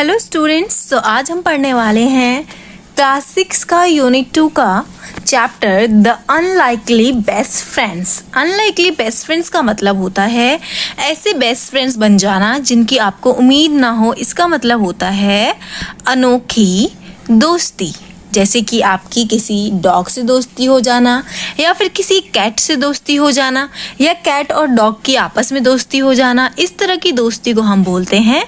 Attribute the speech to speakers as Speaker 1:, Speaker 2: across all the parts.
Speaker 1: Hello students, तो आज हम पढ़ने वाले हैं क्लास 6 का यूनिट 2 का chapter the unlikely best friends. Unlikely best friends का मतलब होता है ऐसे बेस्ट फ्रेंड्स बन जाना जिनकी आपको उम्मीद ना हो। इसका मतलब होता है अनोखी दोस्ती, जैसे कि आपकी किसी डॉग से दोस्ती हो जाना या फिर किसी कैट से दोस्ती हो जाना या कैट और डॉग की आपस में दोस्ती हो जाना। इस तरह की दोस्ती को हम बोलते हैं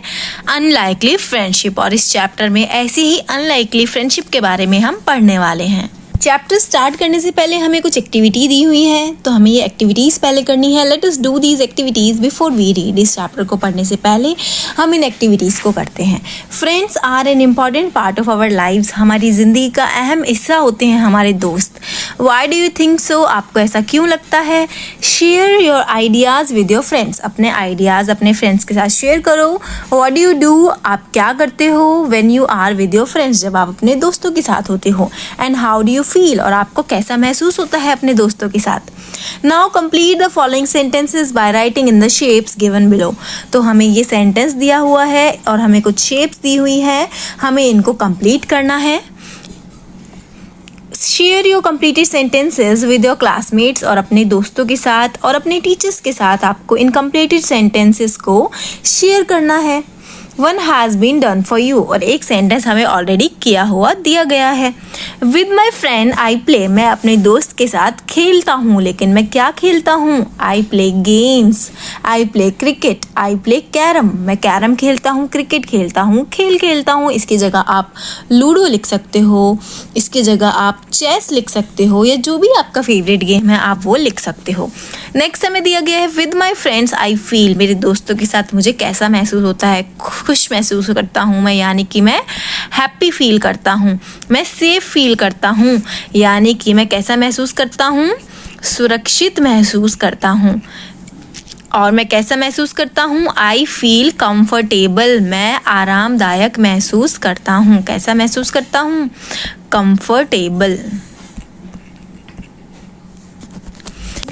Speaker 1: अनलाइकली फ्रेंडशिप। और इस चैप्टर में ऐसी ही अनलाइकली फ्रेंडशिप के बारे में हम पढ़ने वाले हैं। चैप्टर स्टार्ट करने से पहले हमें कुछ एक्टिविटी दी हुई है, तो हमें ये एक्टिविटीज़ पहले करनी है। Let us do these activities before we read. इस चैप्टर को पढ़ने से पहले हम इन एक्टिविटीज़ को करते हैं। Friends are an important part of our lives. हमारी ज़िंदगी का अहम हिस्सा होते हैं हमारे दोस्त। Why do you think so? आपको ऐसा क्यों लगता है? Share your ideas with your friends. अपने आइडियाज़ अपने फ्रेंड्स के साथ शेयर करो। What do you do? आप क्या करते हो when you are with your friends, जब आप अपने दोस्तों के साथ होते हो। And how do you feel? और आपको कैसा महसूस होता है अपने दोस्तों के साथ। Now complete the following sentences by writing in the shapes given below. तो हमें ये सेंटेंस दिया हुआ है और हमें कुछ शेप्स दी हुई है, हमें इनको कंप्लीट करना है। Share your completed sentences with your classmates. और अपने दोस्तों के साथ और अपने टीचर्स के साथ आपको इन कंप्लीटेड सेंटेंसेस को शेयर करना है। One has been done for you. और एक सेंटेंस हमें ऑलरेडी किया हुआ दिया गया है। With my friend I play. मैं अपने दोस्त के साथ खेलता हूँ, लेकिन मैं क्या खेलता हूँ? I play games, I play cricket, I play carrom. मैं कैरम खेलता हूँ, क्रिकेट खेलता हूँ, खेल खेलता हूँ। इसकी जगह आप लूडो लिख सकते हो, इसकी जगह आप चेस लिख सकते हो, या जो भी आपका फेवरेट गेम है आप वो लिख सकते हो। नेक्स्ट हमें दिया गया है with my friends I feel. मेरे दोस्तों के साथ मुझे कैसा महसूस होता है? खुश महसूस करता हूँ मैं, यानी कि मैं हैप्पी फील करता हूँ। मैं सेफ फील करता हूँ, यानी कि मैं कैसा महसूस करता हूँ? सुरक्षित महसूस करता हूँ। और मैं कैसा महसूस करता हूँ? I feel comfortable. मैं आरामदायक महसूस करता हूँ। कैसा महसूस करता हूँ? कंफर्टेबल।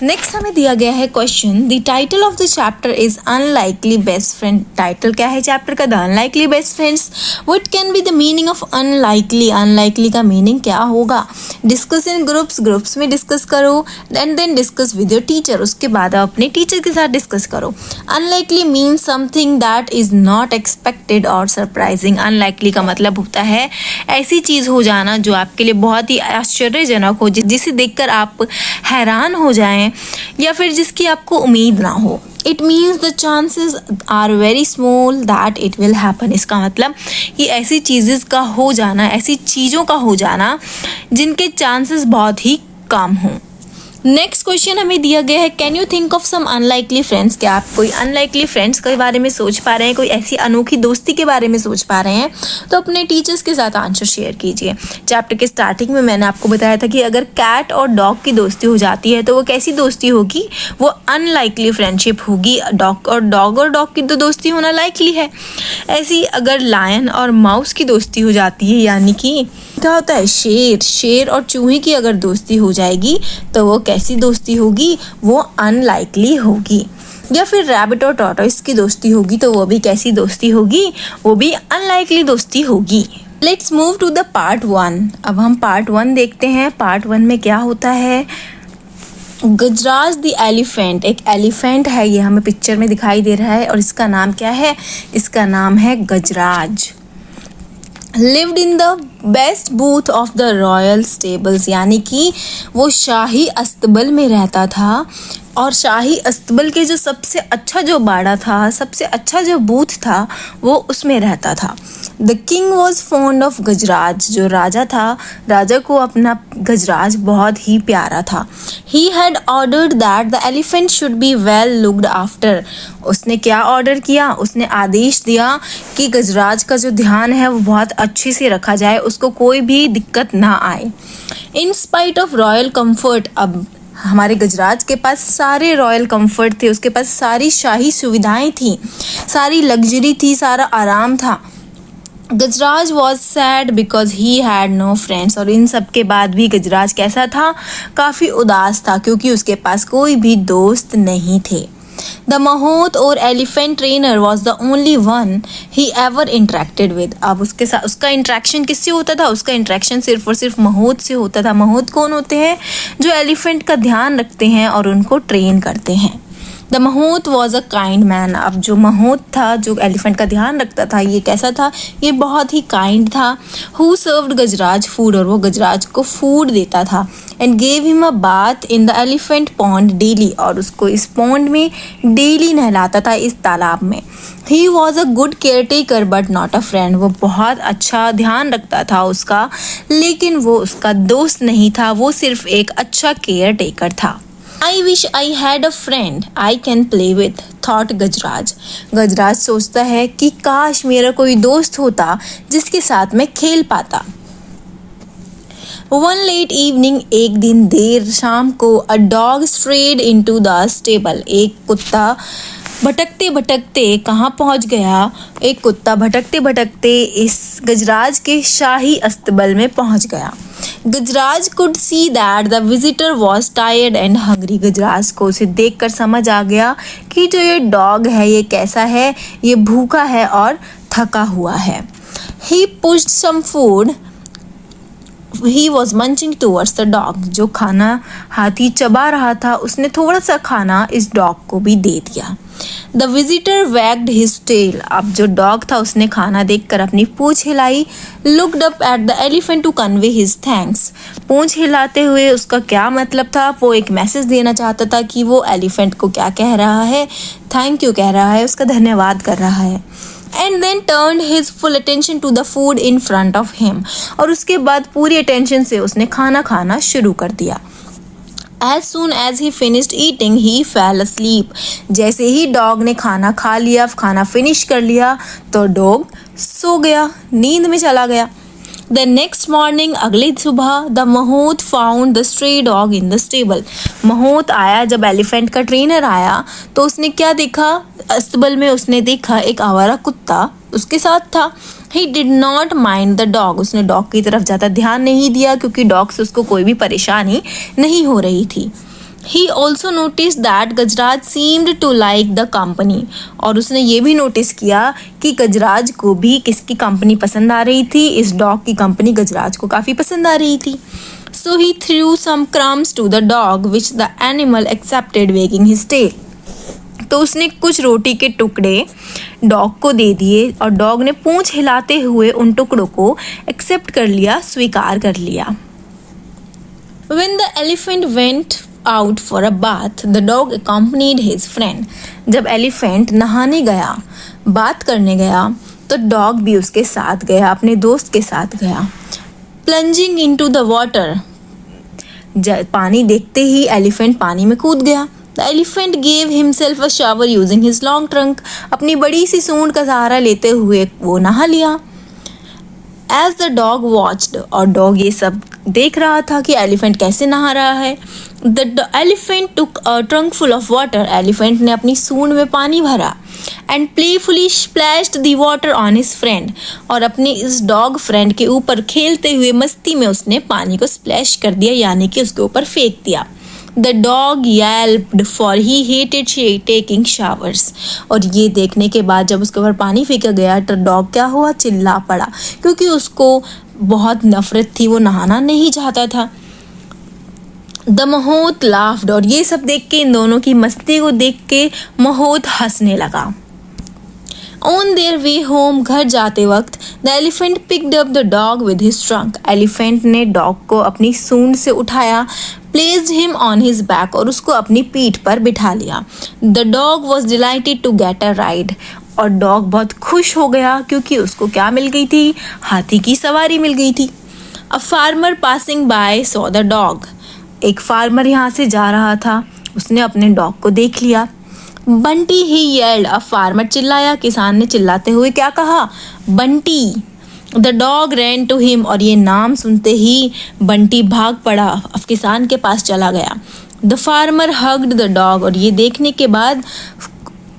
Speaker 1: नेक्स्ट हमें दिया गया है question the title of the chapter is unlikely best friend. Title क्या है चैप्टर का? The unlikely best friends. What can be the meaning of unlikely? Unlikely का मीनिंग क्या होगा? Discuss in groups. ग्रुप्स में डिस्कस करो। Then discuss with your teacher. उसके बाद आप अपने टीचर के साथ डिस्कस करो। Unlikely means something that is not expected और सरप्राइजिंग। अनलाइकली का मतलब होता है ऐसी चीज़ हो जाना जो आपके लिए बहुत ही आश्चर्यजनक हो, जिसे देखकर आप हैरान हो जाएं या फिर जिसकी आपको उम्मीद ना हो। It means the chances are very small that it will happen. इसका मतलब कि ऐसी चीज़ें का हो जाना, ऐसी चीज़ों का हो जाना जिनके चांसेस बहुत ही कम हों। नेक्स्ट क्वेश्चन हमें दिया गया है can you think of some unlikely friends. क्या आप कोई अनलाइकली फ्रेंड्स के बारे में सोच पा रहे हैं? कोई ऐसी अनोखी दोस्ती के बारे में सोच पा रहे हैं? तो अपने टीचर्स के साथ आंसर शेयर कीजिए। चैप्टर के स्टार्टिंग में मैंने आपको बताया था कि अगर कैट और डॉग की दोस्ती हो जाती है तो वो कैसी दोस्ती होगी? वो अनलाइकली फ्रेंडशिप होगी। डॉग और की तो दोस्ती होना लाइकली है। ऐसी अगर लायन और माउस की दोस्ती हो जाती है, यानी कि क्या होता है शेर और चूहे की अगर दोस्ती हो जाएगी तो वो कैसी दोस्ती होगी? वो अनलाइकली होगी। या फिर रैबिट और टॉर्टोइस की दोस्ती होगी तो वो भी कैसी दोस्ती होगी? वो भी अनलाइकली दोस्ती होगी। Let's move to the part 1। अब हम पार्ट 1 देखते हैं। पार्ट 1 में क्या होता है? गजराज द एलिफेंट। एक एलिफेंट है, ये हमें पिक्चर में दिखाई दे रहा है और इसका नाम क्या है? इसका नाम है Gajraj. Lived in the best booth of the royal stables, यानी कि वो शाही अस्तबल में रहता था। और शाही अस्तबल के जो सबसे अच्छा जो बाड़ा था, सबसे अच्छा जो बूथ था, वो उसमें रहता था। The king was fond of Gajraj. जो राजा था, राजा को अपना गजराज बहुत ही प्यारा था। He had ordered that the elephant should be well looked after. उसने क्या ऑर्डर किया? उसने आदेश दिया कि गजराज का जो ध्यान है वो बहुत अच्छे से रखा जाए, उसको कोई भी दिक्कत ना आए। इन स्पाइट ऑफ रॉयल कंफर्ट। अब हमारे गजराज के पास सारे रॉयल कंफर्ट थे, उसके पास सारी शाही सुविधाएं थी, सारी लग्जरी थी, सारा आराम था। Gajraj was sad because he had no friends. और इन सब के बाद भी गजराज कैसा था? काफ़ी उदास था क्योंकि उसके पास कोई भी दोस्त नहीं थे। द महोत और elephant trainer was the only one he ever interacted with. अब उसके साथ उसका इंटरेक्शन किससे होता था? उसका इंटरेक्शन सिर्फ और सिर्फ महोत से होता था। महोत कौन होते हैं? जो एलिफेंट का ध्यान रखते हैं और उनको ट्रेन करते हैं। The mahout was a kind man. अब जो महोत था, जो एलिफेंट का ध्यान रखता था, ये कैसा था? ये बहुत ही काइंड था। हु सर्व्ड गजराज फूड, और वो गजराज को फूड देता था। And gave him a bath in the elephant pond daily, और उसको इस पॉन्ड में डेली नहलाता था, इस तालाब में। He was a good care taker but not a friend. वो बहुत अच्छा ध्यान रखता था उसका, लेकिन वो उसका दोस्त नहीं था, वो सिर्फ एक अच्छा केयर टेकर था। I wish I had a friend I can play with, thought गजराज। गजराज सोचता है कि काश मेरा कोई दोस्त होता जिसके साथ मैं खेल पाता। One late evening, एक दिन देर शाम को, a dog strayed into the stable। एक कुत्ता भटकते भटकते कहाँ पहुँच गया? एक कुत्ता भटकते भटकते इस गजराज के शाही अस्तबल में पहुँच गया। Gajraj could see that the visitor was tired and hungry. Gajraj को उसे देखकर समझ आ गया कि जो ये डॉग है ये कैसा है? ये भूखा है और थका हुआ है। He pushed some food, he was munching towards the dog. जो खाना हाथी चबा रहा था, उसने थोड़ा सा खाना इस डॉग को भी दे दिया। The visitor wagged his tail. अब जो डॉग था उसने खाना देखकर अपनी पूंछ हिलाई। Looked up at the elephant to convey his thanks. पूंछ हिलाते हुए उसका क्या मतलब था? वो एक मैसेज देना चाहता था कि वो एलिफेंट को क्या कह रहा है? थैंक यू कह रहा है, उसका धन्यवाद कर रहा है। And then turned his full attention to the food in front of him. और उसके बाद पूरी अटेंशन से उसने खाना खाना शुरू कर दिया। As soon as he finished eating, he fell asleep। जैसे ही डॉग ने खाना खा लिया, खाना फिनिश कर लिया, तो डॉग सो गया, नींद में चला गया। The next morning, अगली सुबह, the महोत found the stray dog in the stable। महोत आया, जब एलिफेंट का ट्रेनर आया तो उसने क्या देखा? अस्तबल में उसने देखा एक आवारा कुत्ता उसके साथ था। He did not mind the dog। उसने डॉग की तरफ ज़्यादा ध्यान नहीं दिया क्योंकि डॉग से उसको कोई भी परेशानी नहीं हो रही थी। He also noticed that Gajraj seemed to like the company। और उसने ये भी नोटिस किया कि गजराज को भी किसकी कंपनी पसंद आ रही थी? इस डॉग की कंपनी गजराज को काफ़ी पसंद आ रही थी। So he threw some crumbs to the dog which the animal accepted, wagging his tail। तो उसने कुछ रोटी के टुकड़े डॉग को दे दिए और डॉग ने पूंछ हिलाते हुए उन टुकड़ों को एक्सेप्ट कर लिया, स्वीकार कर लिया। When the elephant went out for a bath, the dog accompanied his friend। जब एलिफेंट नहाने गया, बात करने गया, तो डॉग भी उसके साथ गया, अपने दोस्त के साथ गया। Plunging into the water, पानी देखते ही एलिफेंट पानी में कूद गया। The elephant gave himself a shower using his long trunk। अपनी बड़ी सी सूंड का सहारा लेते हुए वो नहा लिया। As the dog watched, और डॉग ये सब देख रहा था कि एलिफेंट कैसे नहा रहा है। The elephant took a trunk full of water। Elephant ने अपनी सूंड में पानी भरा। And playfully splashed the water on his friend। और अपने इस डॉग फ्रेंड के ऊपर खेलते हुए मस्ती में उसने पानी को स्प्लैश कर दिया, यानी कि उसके ऊपर फेंक दिया। The dog yelped for he hated taking showers। और ये देखने के बाद जब उसके ऊपर पानी फेंका गया तो डॉग क्या हुआ? चिल्ला पड़ा, क्योंकि उसको बहुत नफरत थी, वो नहाना नहीं चाहता था। The महोत laughed। और ये सब देख के, इन दोनों की मस्ती को देख के महोत हंसने लगा। On their way home, घर जाते वक्त, the elephant picked up the dog with his trunk। Elephant ने डॉग को अपनी सूंड से उठाया, placed him on his back, और उसको अपनी पीठ पर बिठा लिया। The dog was delighted to get a ride। और डॉग बहुत खुश हो गया क्योंकि उसको क्या मिल गई थी? हाथी की सवारी मिल गई थी। A farmer passing by saw the dog। एक फार्मर यहाँ से जा रहा था, उसने अपने डॉग को देख लिया। Bunty he yelled. अब फार्मर चिल्लाया, किसान ने चिल्लाते हुए क्या कहा? Bunty. The dog ran to him. और ये नाम सुनते ही बंटी भाग पड़ा, अब किसान के पास चला गया। The farmer hugged the dog. और ये देखने के बाद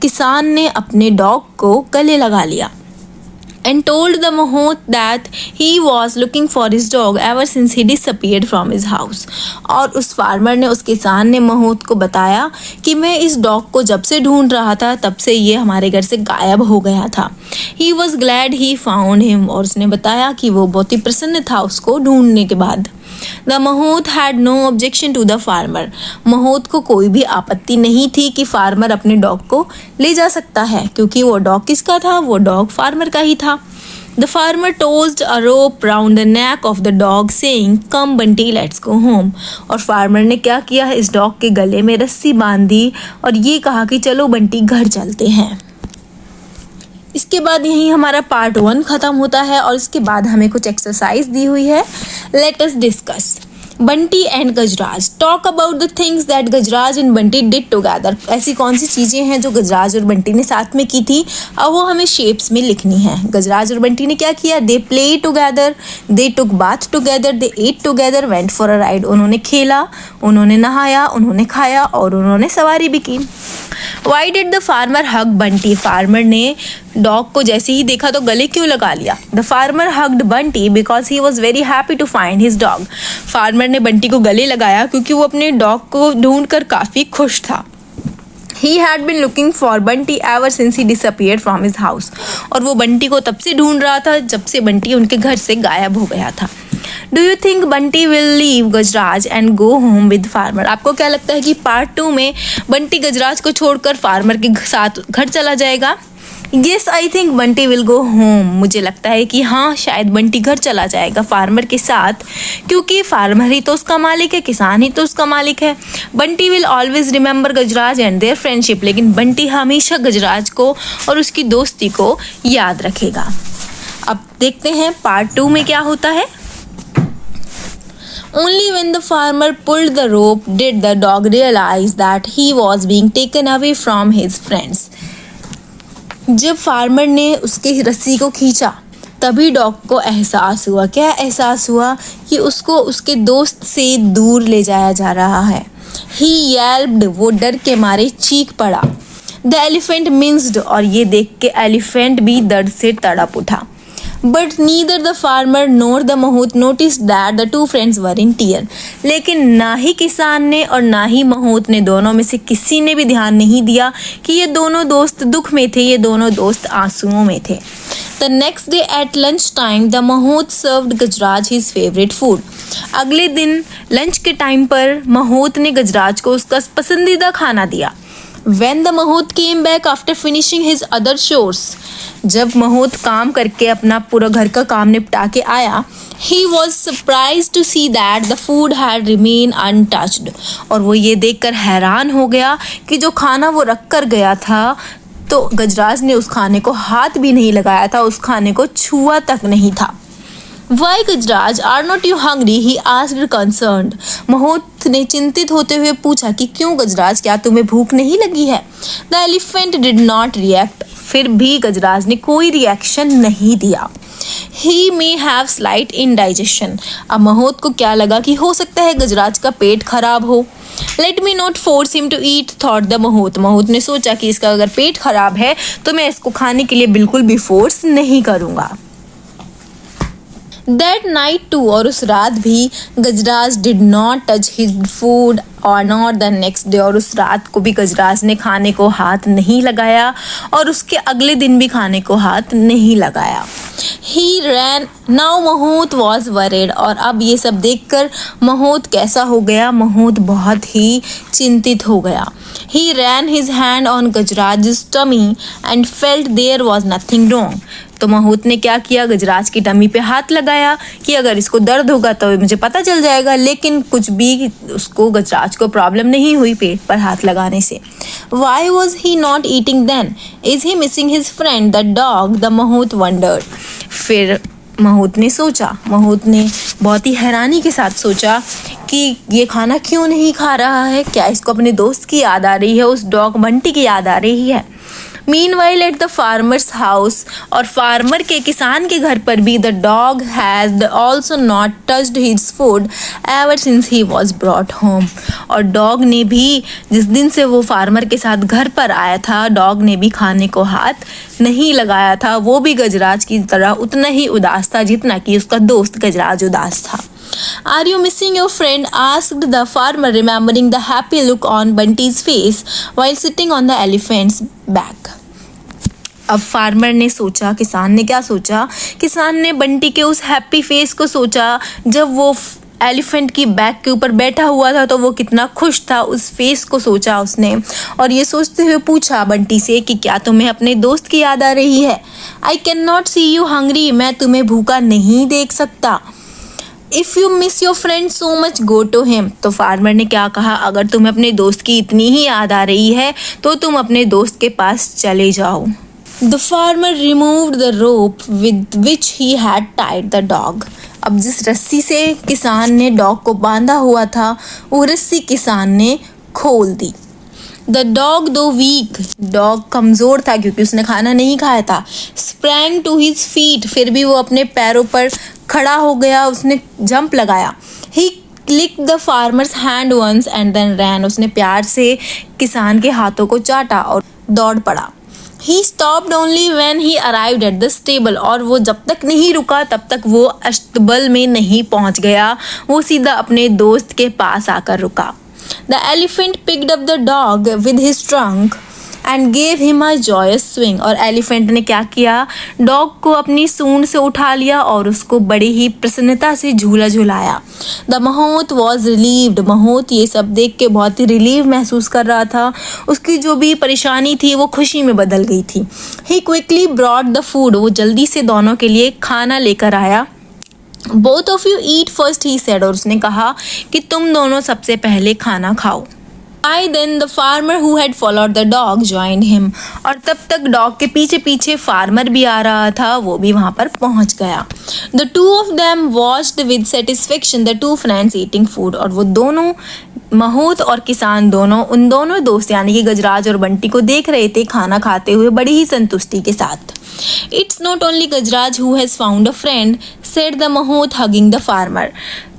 Speaker 1: किसान ने अपने डॉग को गले लगा लिया। and told the Mahout that he was looking for his dog ever since he disappeared from his house. और उस फार्मर ने, उस किसान ने महूत को बताया कि मैं इस डॉग को जब से ढूंढ रहा था तब से ये हमारे घर से गायब हो गया था. He was glad he found him. और उसने बताया कि वो बहुत ही प्रसन्न था उसको ढूंढने के बाद. The Mahout had no objection to the farmer. महूत को कोई भी आपत्ति नहीं थी कि फार्मर अपने डॉग को ले जा सकता है, क्योंकि वो डॉग किसका था? वो डॉग फार्मर का ही था. The farmer tossed a rope round the neck of the dog saying, "Come Bunty, let's go home." और फार्मर ने क्या किया? इस डॉग के गले में रस्सी बांध दी और ये कहा कि चलो बंटी घर चलते हैं. इसके बाद यहीं हमारा पार्ट 1 ख़त्म होता है और इसके बाद हमें कुछ एक्सरसाइज दी हुई है. Let us discuss. Bunty and Gajraj. Talk about the things that Gajraj and Bunty did together. ऐसी कौन सी चीज़ें हैं जो गजराज और बंटी ने साथ में की थी, अब वो हमें शेप्स में लिखनी है. गजराज और बंटी ने क्या किया? They play together, they took bath together, they eat together, went for a ride. उन्होंने खेला, उन्होंने नहाया, उन्होंने खाया और उन्होंने सवारी भी की. Why did the farmer hug Bunty? Farmer ने डॉग को जैसे ही देखा तो गले क्यों लगा लिया? The farmer hugged Bunty because he was very happy to find his dog. Farmer ने बंटी को गले लगाया क्योंकि वो अपने डॉग को ढूंढकर काफ़ी खुश था. He had been looking for Bunty ever since he disappeared from his house. और वो बंटी को तब से ढूंढ रहा था जब से बंटी उनके घर से गायब हो गया था. Do you think Bunty will leave Gajraj and go home with farmer? आपको क्या लगता है कि पार्ट 2 में बंटी गजराज को छोड़कर फार्मर के साथ घर चला जाएगा? Yes, I think Bunty will go home. मुझे लगता है कि हाँ, शायद बंटी घर चला जाएगा फार्मर के साथ, क्योंकि फार्मर ही तो उसका मालिक है, किसान ही तो उसका मालिक है. Bunty will always remember Gajraj and their friendship. लेकिन बंटी हमेशा गजराज को और उसकी दोस्ती को याद रखेगा. अब देखते हैं पार्ट 2 में क्या होता है. Only when the farmer pulled the rope did the dog realize that he was being taken away from his friends. जब फार्मर ने उसके रस्सी को खींचा तभी डॉग को एहसास हुआ. क्या एहसास हुआ? कि उसको उसके दोस्त से दूर ले जाया जा रहा है. He yelped. वो डर के मारे चीख पड़ा. The elephant minced. और ये देख के एलिफेंट भी दर्द से तड़प उठा. But neither the farmer nor the Mahout noticed that the two friends were in tears. लेकिन ना ही किसान ने और ना ही महूत ने, दोनों में से किसी ने भी ध्यान नहीं दिया कि ये दोनों दोस्त दुख में थे, ये दोनों दोस्त आंसुओं में थे. The next day at lunch time, the Mahout served Gajraj his favorite food. अगले दिन लंच के टाइम पर महूत ने गजराज को उसका पसंदीदा खाना दिया. When the Mahout came back after finishing his other chores, जब महूत काम करके अपना पूरा घर का काम निपटा के आया, he was surprised to see that the food had remained untouched. और वो ये देखकर हैरान हो गया कि जो खाना वो रख कर गया था तो गजराज ने उस खाने को हाथ भी नहीं लगाया था, उस खाने को छुआ तक नहीं था. Why Gajraj, are not you hungry? He asked concerned. महूत ने चिंतित होते हुए पूछा कि क्यों गजराज, क्या तुम्हें भूख नहीं लगी है? The elephant did not react. फिर भी गजराज ने कोई रिएक्शन नहीं दिया. He may have slight indigestion. अब महूत को क्या लगा कि हो सकता है गजराज का पेट खराब हो. Let me not force him to eat, thought the Mahout. महूत ने सोचा कि इसका अगर पेट खराब है तो मैं इसको खाने के लिए बिल्कुल भी फोर्स नहीं करूँगा. That night too, और उस रात भी गजराज did not touch his food or not the next day. और उस रात को भी गजराज ने खाने को हाथ नहीं लगाया और उसके अगले दिन भी खाने को हाथ नहीं लगाया. He ran. Now महूत was worried. और अब ये सब देखकर महूत कैसा हो गया? महूत बहुत ही चिंतित हो गया. He ran his hand on गजराज's tummy and felt there was nothing wrong. तो महूत ने क्या किया? गजराज की टमी पे हाथ लगाया कि अगर इसको दर्द होगा तो मुझे पता चल जाएगा, लेकिन कुछ भी उसको गजराज को प्रॉब्लम नहीं हुई पेट पर हाथ लगाने से. Why was he not eating then? Is he missing his friend the dog? The Mahout wondered. फिर महूत ने सोचा, महूत ने बहुत ही हैरानी के साथ सोचा कि ये खाना क्यों नहीं खा रहा है, क्या इसको अपने दोस्त की याद आ रही है, उस डॉग बंटी की याद आ रही है. Meanwhile at the farmers house, और फार्मर के किसान के घर पर भी, the dog has also not touched his food ever since he was brought home, और डॉग ने भी जिस दिन से वो फार्मर के साथ घर पर आया था, डॉग ने भी खाने को हाथ नहीं लगाया था। वो भी गजराज की तरह उतना ही उदास था जितना कि उसका दोस्त गजराज उदास था। Are you missing your friend? asked the farmer, remembering the happy look on Bunty's face while sitting on the elephant's back. अब फार्मर ने सोचा, किसान ने क्या सोचा, किसान ने बंटी के उस हैप्पी फेस को सोचा जब वो एलिफेंट की बैक के ऊपर बैठा हुआ था, तो वो कितना खुश था, उस फेस को सोचा उसने, और ये सोचते हुए पूछा बंटी से कि क्या तुम्हें अपने दोस्त की याद आ रही है? I can not see you hungry, मैं तुम्हें भूखा नहीं देख सकता। If you miss your friend so much go to him, तो फार्मर ने क्या कहा, अगर तुम्हें अपने दोस्त की इतनी ही याद आ रही है तो तुम अपने दोस्त के पास चले जाओ। The farmer removed the rope with which he had tied the dog, अब जिस रस्सी से किसान ने डॉग को बांधा हुआ था, वो रस्सी किसान ने खोल दी। द डॉग दो वीक, डॉग कमज़ोर था क्योंकि उसने खाना नहीं खाया था, स्प्रैंग टू हिज फीट, फिर भी वो अपने पैरों पर खड़ा हो गया, उसने जंप लगाया। ही क्लिक the farmer's hand once and then ran, उसने प्यार से किसान के हाथों को चाटा और दौड़ पड़ा। He stopped only when he arrived at the stable, और वो जब तक नहीं रुका तब तक वो अस्तबल में नहीं पहुंच गया, वो सीधा अपने दोस्त के पास आकर रुका। The elephant picked up the dog with his trunk and gave him a joyous swing, और एलिफेंट ने क्या किया, डॉग को अपनी सूंड से उठा लिया और उसको बड़ी ही प्रसन्नता से झूला झुलाया। द महोत वॉज रिलीव्ड, महोत ये सब देख के बहुत ही रिलीव महसूस कर रहा था, उसकी जो भी परेशानी थी वो खुशी में बदल गई थी। ही क्विकली ब्रॉट द फूड, वो जल्दी से दोनों के लिए खाना लेकर आया। Both of you eat first, he said, और उसने कहा कि तुम दोनों सबसे पहले खाना खाओ। By then the farmer who had followed the dog joined him, और तब तक डॉग के पीछे पीछे फार्मर भी आ रहा था, वो भी वहाँ पर पहुँच गया। The two of them watched with satisfaction the two friends eating food, और वो दोनों महोत और किसान दोनों उन दोनों दोस्त यानी कि गजराज और बंटी को देख रहे थे खाना खाते हुए बड़ी ही संतुष्टि के साथ। It's not only Gajraj who has found a friend, said the महोत hugging the farmer.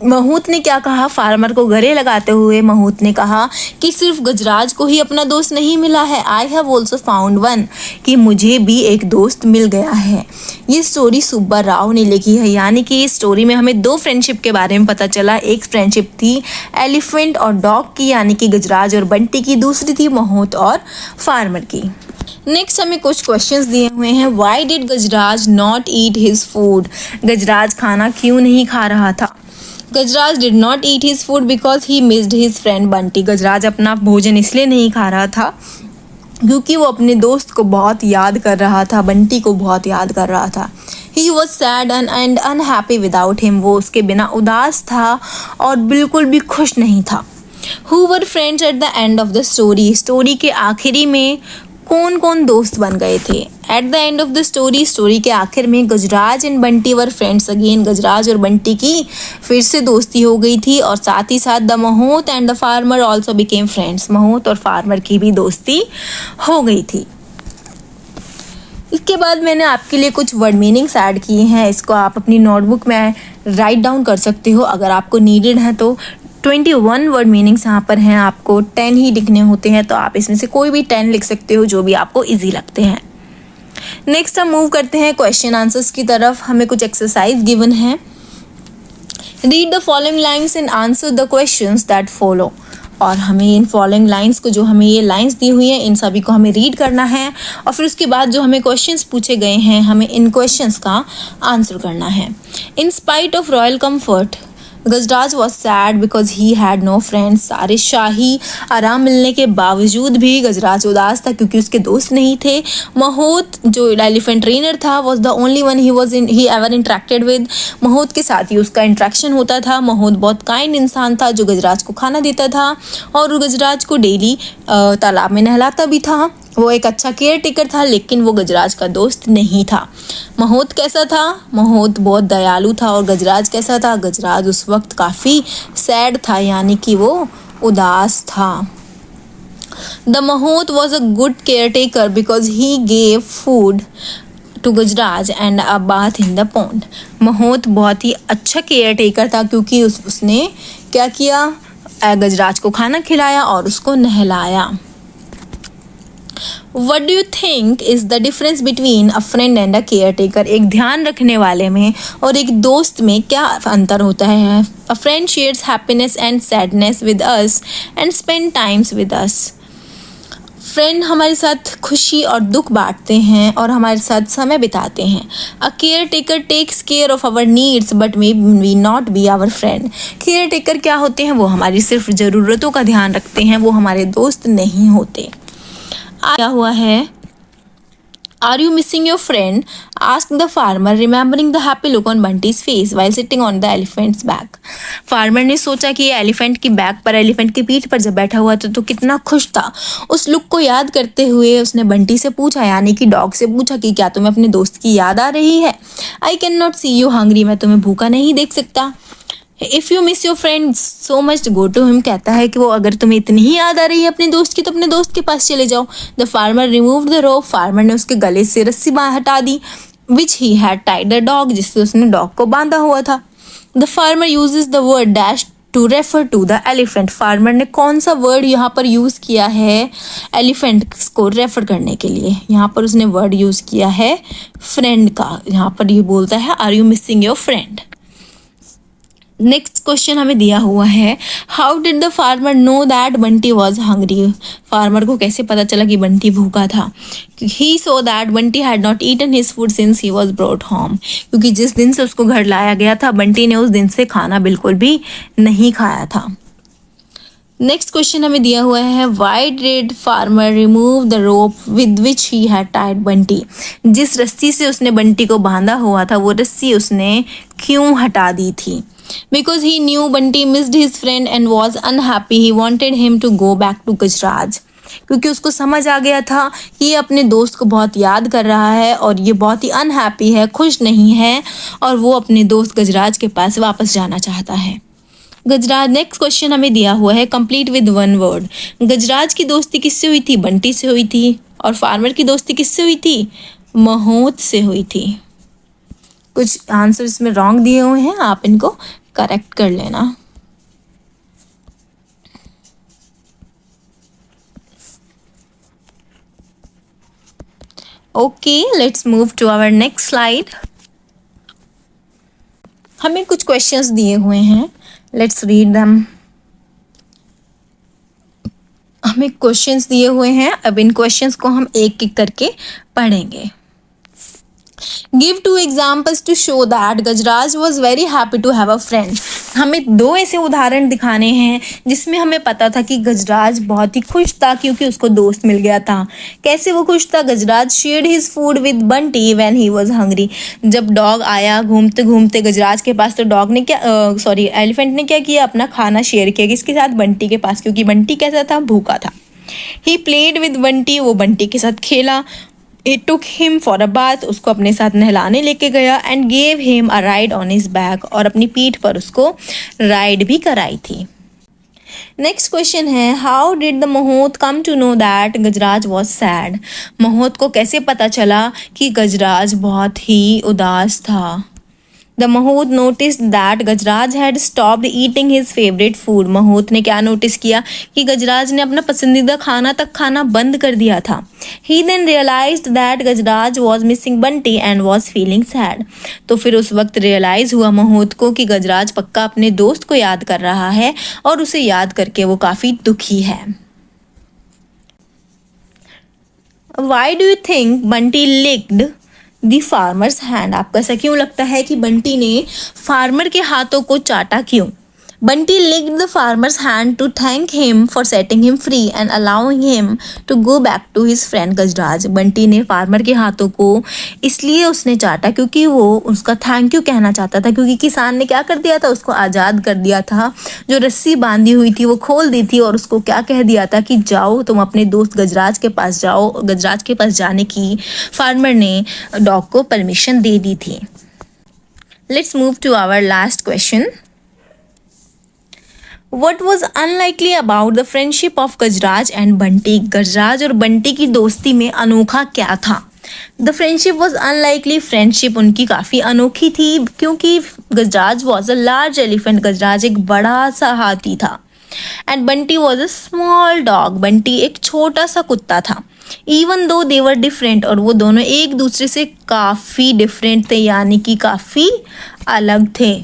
Speaker 1: महोत ने क्या कहा, फार्मर को गले लगाते हुए महोत ने कहा कि सिर्फ गजराज को ही अपना दोस्त नहीं मिला है, I have also found one, कि मुझे भी एक दोस्त मिल गया है। ये स्टोरी सुब्बा राव ने लिखी है, यानी कि इस स्टोरी में हमें दो फ्रेंडशिप के बारे में पता चला। एक फ्रेंडशिप थी एलिफेंट और डॉग की, यानी कि गजराज और बंटी की, दूसरी थी महोत और फार्मर की। नेक्स्ट हमें कुछ क्वेश्चंस दिए हुए हैं। Why did Gajraj not eat his food, Gajraj खाना क्यों नहीं खा रहा था? Gajraj did not eat his food because he missed his friend Bunty, Gajraj अपना भोजन इसलिए नहीं खा रहा था क्योंकि वो अपने दोस्त को बहुत याद कर रहा था, बंटी को बहुत याद कर रहा था। He was sad and unhappy without him, वो उसके बिना उदास था और बिल्कुल भी खुश नहीं था। Who were friends at the end of the story, story के आखिरी में कौन कौन दोस्त बन गए थे? At the end of the story, story के आखिर में Gajraj and Bunty were friends again, Gajraj और बंटी की फिर से दोस्ती हो गई थी, और साथ ही साथ the महोत and the farmer also became friends, महोत और फार्मर की भी दोस्ती हो गई थी। इसके बाद मैंने आपके लिए कुछ वर्ड मीनिंग्स ऐड किए हैं, इसको आप अपनी नोटबुक में राइट डाउन कर सकते हो अगर आपको नीडेड है तो। 21 वर्ड मीनिंग्स यहाँ पर हैं, आपको 10 ही लिखने होते हैं, तो आप इसमें से कोई भी 10 लिख सकते हो जो भी आपको इजी लगते हैं। नेक्स्ट हम मूव करते हैं क्वेश्चन आंसर्स की तरफ। हमें कुछ एक्सरसाइज गिवन है। Read the following lines and answer the questions that follow, और हमें इन फॉलोइंग लाइन्स को, जो हमें ये लाइन्स दी हुई हैं, इन सभी को हमें रीड करना है, और फिर उसके बाद जो हमें क्वेश्चंस पूछे गए हैं हमें इन क्वेश्चंस का आंसर करना है। In spite of royal comfort, Gajraj was sad because he had no friends, सारे शाही आराम मिलने के बावजूद भी गजराज उदास था क्योंकि उसके दोस्त नहीं थे। महोत जो एलिफेंट ट्रेनर था was the only one he ever interacted with, महोत के साथ ही उसका इंट्रैक्शन होता था। महोत बहुत काइंड इंसान था जो गजराज को खाना देता था और गजराज को डेली तालाब में नहलाता भी था। वो एक अच्छा केयर टेकर था, लेकिन वो गजराज का दोस्त नहीं था। महोत कैसा था? महोत बहुत दयालु था। और गजराज कैसा था? गजराज उस वक्त काफ़ी सैड था, यानी कि वो उदास था। The mahout was a good caretaker because he gave food to Gajraj and a bath in the pond. महूत बहुत ही अच्छा केयर टेकर था क्योंकि उसने क्या किया, गजराज को खाना खिलाया और उसको नहलाया। What do you think is the difference between a friend and a caretaker? एक ध्यान रखने वाले में और एक दोस्त में क्या अंतर होता है? A friend shares happiness and sadness with us and spend times with us. Friend हमारे साथ खुशी और दुख बांटते हैं और हमारे साथ समय बिताते हैं। A care taker takes care of our needs but may we not be our friend. Care taker क्या होते हैं? वो हमारी सिर्फ ज़रूरतों का ध्यान रखते हैं, वो हमारे दोस्त नहीं होते। क्या हुआ है? Are you missing your friend? asked the farmer, remembering the happy look on Bunty's face while sitting on the elephant's back. Farmer ने सोचा कि ये एलिफेंट की बैक पर, एलिफेंट की पीठ पर जब बैठा हुआ था तो कितना खुश था। उस लुक को याद करते हुए उसने बंटी से पूछा, यानी कि डॉग से पूछा कि क्या तुम्हें अपने दोस्त की याद आ रही है? I can not see you hungry, मैं तुम्हें भूखा नहीं देख सकता। If you miss your friend so much go to him, कहता है कि वो अगर तुम्हें इतनी ही याद आ रही है अपने दोस्त की तो अपने दोस्त के पास चले जाओ। The farmer remove the rope, farmer ने उसके गले से रस्सी हटा दी। Which he had tied the dog, जिससे उसने डॉग को बांधा हुआ था। The farmer uses the word dash to refer to the elephant. Farmer ने कौन सा वर्ड यहाँ पर यूज़ किया है एलिफेंट को रेफर करने के लिए? यहाँ पर उसने वर्ड यूज़ किया है फ्रेंड का। यहाँ पर ये बोलता है are you missing your friend. Next question हमें दिया हुआ है, how did the farmer know that Bunty was hungry. Farmer को कैसे पता चला कि बंटी भूखा था? He saw that Bunty had not eaten his food since he was brought home, क्योंकि जिस दिन से उसको घर लाया गया था बंटी ने उस दिन से खाना बिल्कुल भी नहीं खाया था। नेक्स्ट क्वेश्चन हमें दिया हुआ है, why did farmer remove the rope with which he had tied Bunty. जिस रस्सी से उसने बंटी को बांधा हुआ था वो रस्सी उसने क्यों हटा दी थी? Because he knew Bunty missed his friend and was unhappy, he wanted him to go back to गजराज। क्योंकि उसको समझ आ गया था कि ये अपने दोस्त को बहुत याद कर रहा है और ये बहुत ही अनहैप्पी है, खुश नहीं है, और वो अपने दोस्त गजराज के पास वापस जाना चाहता है। गजराज। नेक्स्ट क्वेश्चन हमें दिया हुआ है, कंप्लीट विद वन वर्ड। गजराज की दोस्ती किससे हुई थी? बंटी से हुई थी। और फार्मर की दोस्ती किससे हुई थी? महूत से हुई थी। कुछ आंसर इसमें रॉन्ग दिए हुए हैं, आप इनको करेक्ट कर लेना। Okay, let's move to our next slide. हमें कुछ क्वेश्चंस दिए हुए हैं, लेट्स रीड देम। हमें क्वेश्चंस दिए हुए हैं, अब इन क्वेश्चंस को हम एक एक करके पढ़ेंगे। Give two examples to show that Gajraj was very happy to have a friend। हमें दो ऐसे उदाहरण दिखाने हैं जिसमें हमें पता था कि गजराज बहुत ही खुश था क्योंकि उसको दोस्त मिल गया था। कैसे वो खुश था? Gajraj shared his food with Bunty when he was hungry. जब डॉग आया घूमते घूमते गजराज के पास तो डॉग ने क्या एलिफेंट ने क्या किया? अपना खाना शेयर किया किसके साथ? बंटी के पास, क्योंकि बंटी कैसा था? भूखा था। ही प्लेड विद बंटी, वो बंटी के साथ खेला। It took him for a bath, उसको अपने साथ नहलाने लेके गया। and gave him a ride on his back, और अपनी पीठ पर उसको राइड भी कराई थी। नेक्स्ट क्वेश्चन है, how did the mahout come to know that Gajraj was sad. महूत को कैसे पता चला कि गजराज बहुत ही उदास था? The mahout notice that Gajraj had stopped eating his favourite food. महूत ने क्या नोटिस किया? कि गजराज ने अपना पसंदीदा खाना तक खाना बंद कर दिया था। He then realised that Gajraj was missing Bunty and was feeling sad. तो फिर उस वक्त रियलाइज हुआ महूत को कि गजराज पक्का अपने दोस्त को याद कर रहा है और उसे याद करके वो काफ़ी दुखी है। Y do you think Bunty licked the farmers hand. आपको ऐसा क्यों लगता है कि बंटी ने फार्मर के हाथों को चाटा क्यों? Bunty licked the farmer's hand to thank him for setting him free and allowing him to go back to his friend गजराज। बंटी ने फार्मर के हाथों को इसलिए उसने चाटा क्योंकि वो उसका थैंक यू कहना चाहता था, क्योंकि किसान ने क्या कर दिया था? उसको आज़ाद कर दिया था। जो रस्सी बांधी हुई थी वो खोल दी थी और उसको क्या कह दिया था कि जाओ तुम अपने दोस्त गजराज के पास जाओ। गजराज के पास जाने की फार्मर ने डॉग को परमिशन दे दी थी। Let's move to our last question. What was unlikely about the friendship of Gajraj and Bunty? Gajraj और बंटी की दोस्ती में अनोखा क्या था? The friendship was unlikely, friendship उनकी काफ़ी अनोखी थी क्योंकि Gajraj was a large elephant, Gajraj एक बड़ा सा हाथी था, and Bunty was a small dog, Bunty एक छोटा सा कुत्ता था। Even though they were different, और वो दोनों एक दूसरे से काफ़ी डिफरेंट थे, यानी कि काफ़ी अलग थे।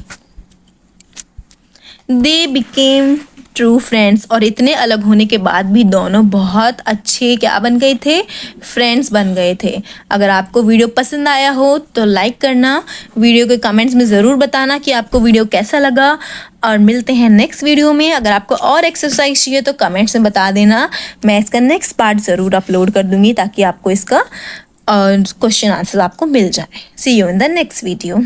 Speaker 1: दे बिकेम ट्रू फ्रेंड्स, और इतने अलग होने के बाद भी दोनों बहुत अच्छे क्या बन गए थे? फ्रेंड्स बन गए थे। अगर आपको वीडियो पसंद आया हो तो लाइक करना, वीडियो के कमेंट्स में ज़रूर बताना कि आपको वीडियो कैसा लगा, और मिलते हैं नेक्स्ट वीडियो में। अगर आपको और एक्सरसाइज चाहिए तो कमेंट्स में बता देना, मैं इसका नेक्स्ट पार्ट ज़रूर अपलोड कर दूँगी ताकि आपको इसका क्वेश्चन आंसर आपको मिल जाए। See you in the next video.